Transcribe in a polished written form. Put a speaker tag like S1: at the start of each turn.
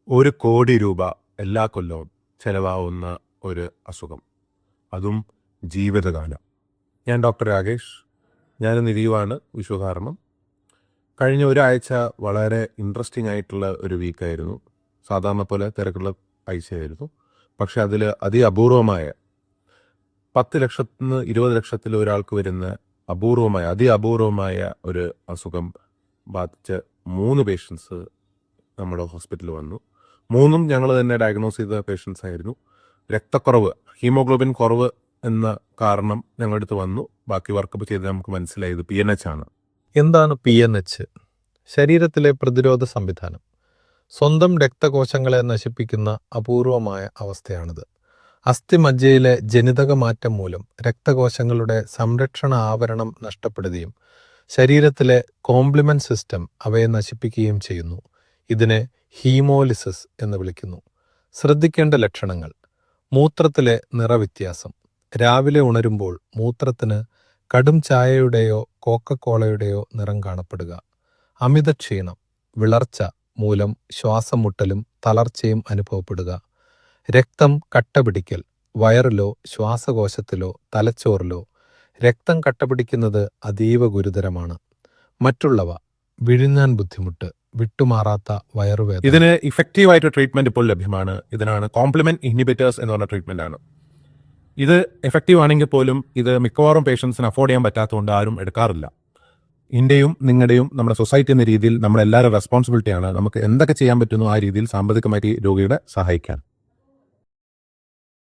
S1: 1 കോടി രൂപ എല്ലാ കൊല്ലവും ചെലവാകുന്ന ഒരു അസുഖം, അതും ജീവിതകാലം. ഞാൻ ഡോക്ടർ രാകേഷ്. ഞാനിന്ന് ലീവാണ് വിഷു കാരണം. കഴിഞ്ഞ ഒരാഴ്ച വളരെ ഇൻട്രസ്റ്റിംഗ് ആയിട്ടുള്ള ഒരു വീക്കായിരുന്നു. സാധാരണ പോലെ തിരക്കുള്ള ആഴ്ചയായിരുന്നു. പക്ഷെ അതിൽ അപൂർവമായ 10 ലക്ഷത്തിൽ നിന്ന് 20 ലക്ഷത്തിൽ ഒരാൾക്ക് വരുന്ന അപൂർവമായ ഒരു അസുഖം ബാധിച്ച 3 പേഷ്യൻസ് നമ്മുടെ ഹോസ്പിറ്റലിൽ വന്നു. 3 ഞങ്ങൾ തന്നെ ഡയഗ്നോസ് ചെയ്ത പേഷ്യൻസ് ആയിരുന്നു. രക്തക്കുറവ്, ഹീമോഗ്ലോബിൻ കുറവ് എന്ന കാരണം ഞങ്ങളുടെ അടുത്ത് വന്നു. ബാക്കി വർക്കപ്പ് ചെയ്ത് നമുക്ക് മനസ്സിലായത് PNH ആണ്.
S2: എന്താണ് PNH? ശരീരത്തിലെ പ്രതിരോധ സംവിധാനം. സ്വന്തം രക്തകോശങ്ങളെ നശിപ്പിക്കുന്ന അപൂർവമായ അവസ്ഥയാണിത്. അസ്ഥിമജ്ജയിലെ ജനിതക മാറ്റം മൂലം രക്തകോശങ്ങളുടെ സംരക്ഷണ ആവരണം നഷ്ടപ്പെടുകയും ശരീരത്തിലെ കോംപ്ലിമെന്റ് സിസ്റ്റം അവയെ നശിപ്പിക്കുകയും ചെയ്യുന്നു. ഇതിനെ ഹീമോലിസിസ് എന്ന് വിളിക്കുന്നു. ശ്രദ്ധിക്കേണ്ട ലക്ഷണങ്ങൾ: മൂത്രത്തിലെ നിറവ്യത്യാസം. രാവിലെ ഉണരുമ്പോൾ മൂത്രത്തിന് കടും ചായയുടെയോ കോക്കക്കോളയുടെയോ നിറം കാണപ്പെടുക. അമിത ക്ഷീണം, വിളർച്ച മൂലം ശ്വാസം മുട്ടലും തളർച്ചയും അനുഭവപ്പെടുക. രക്തം കട്ടപിടിക്കൽ. വയറിലോ ശ്വാസകോശത്തിലോ തലച്ചോറിലോ രക്തം കട്ടപിടിക്കുന്നത് അതീവ ഗുരുതരമാണ്. മറ്റുള്ളവ: വിഴുങ്ങാൻ ബുദ്ധിമുട്ട്, വിട്ടുമാറാത്ത വയറുവേദന.
S1: ഇതിന് ഇഫക്റ്റീവായിട്ട് ട്രീറ്റ്മെന്റ് ഇപ്പോൾ ലഭ്യമാണ്. ഇതിനാണ് കോംപ്ലിമെന്റ് ഇൻഹിബിറ്റേഴ്സ് എന്ന് പറഞ്ഞ ട്രീറ്റ്മെന്റ് ആണ്. ഇത് എഫക്റ്റീവ് ആണെങ്കിൽ പോലും ഇത് മിക്കവാറും പേഷ്യൻസിന് അഫോർഡ് ചെയ്യാൻ പറ്റാത്തതുകൊണ്ട് ആരും എടുക്കാറില്ല. ഇന്ത്യയും നിങ്ങളുടെയും നമ്മുടെ സൊസൈറ്റി എന്ന രീതിയിൽ നമ്മളെല്ലാവരും റെസ്പോൺസിബിലിറ്റിയാണ് നമുക്ക് എന്തൊക്കെ ചെയ്യാൻ പറ്റുന്നു ആ രീതിയിൽ സാമ്പത്തികമായിട്ട് രോഗികളെ സഹായിക്കാൻ.